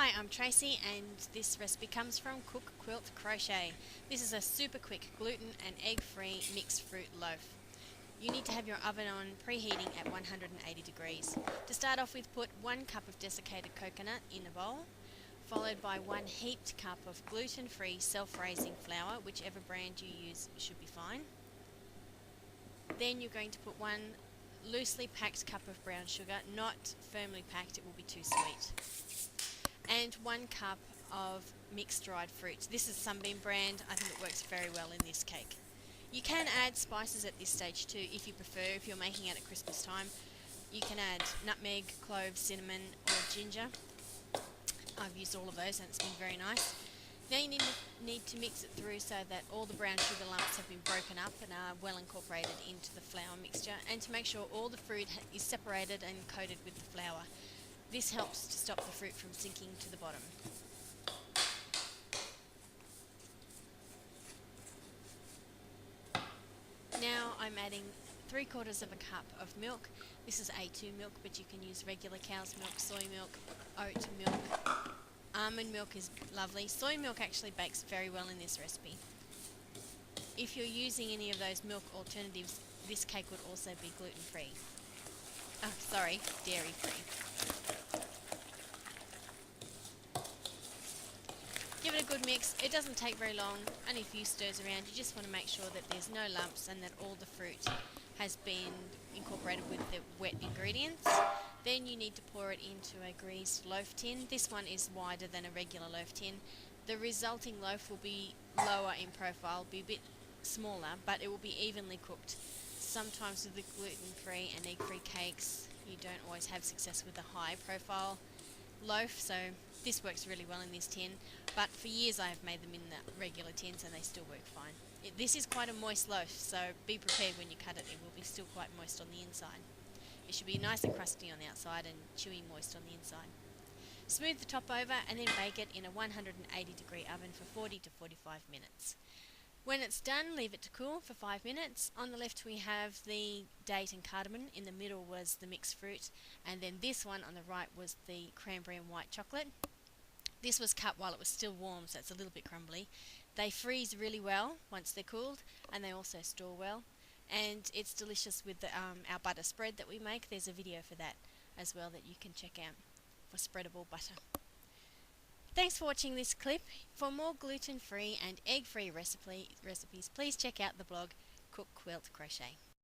Hi, I'm Tracy and this recipe comes from Cook Quilt Crochet. This is a super quick gluten and egg-free mixed fruit loaf. You need to have your oven on preheating at 180 degrees. To start off with, put 1 cup of desiccated coconut in a bowl, followed by 1 heaped cup of gluten-free self-raising flour, whichever brand you use should be fine. Then you're going to put 1 loosely packed cup of brown sugar, not firmly packed, it will be too sweet. And 1 cup of mixed dried fruits. This is Sunbeam brand. I think it works very well in this cake. You can add spices at this stage too if you prefer. If you're making it at Christmas time, you can add nutmeg, cloves, cinnamon or ginger. I've used all of those and it's been very nice. Now you need to mix it through so that all the brown sugar lumps have been broken up and are well incorporated into the flour mixture, and to make sure all the fruit is separated and coated with the flour. This helps to stop the fruit from sinking to the bottom. Now I'm adding 3/4 of a cup of milk. This is A2 milk, but you can use regular cow's milk, soy milk, oat milk. Almond milk is lovely. Soy milk actually bakes very well in this recipe. If you're using any of those milk alternatives, this cake would also be gluten-free. Oh, sorry, dairy-free. Give it a good mix. It doesn't take very long, only a few stirs around. You just want to make sure that there's no lumps and that all the fruit has been incorporated with the wet ingredients. Then you need to pour it into a greased loaf tin. This one is wider than a regular loaf tin. The resulting loaf will be lower in profile, be a bit smaller, but it will be evenly cooked. Sometimes with the gluten-free and egg-free cakes, you don't always have success with a high profile loaf, so this works really well in this tin, but for years I have made them in the regular tins and they still work fine. This is quite a moist loaf, so be prepared when you cut it, it will be still quite moist on the inside. It should be nice and crusty on the outside and chewy moist on the inside. Smooth the top over and then bake it in a 180 degree oven for 40 to 45 minutes. When it's done, leave it to cool for 5 minutes. On the left we have the date and cardamom, in the middle was the mixed fruit, and then this one on the right was the cranberry and white chocolate. This was cut while it was still warm, so it's a little bit crumbly. They freeze really well once they're cooled, and they also store well. And it's delicious with our butter spread that we make. There's a video for that as well that you can check out for spreadable butter. Thanks for watching this clip. For more gluten-free and egg-free recipes, please check out the blog Cook Quilt Crochet.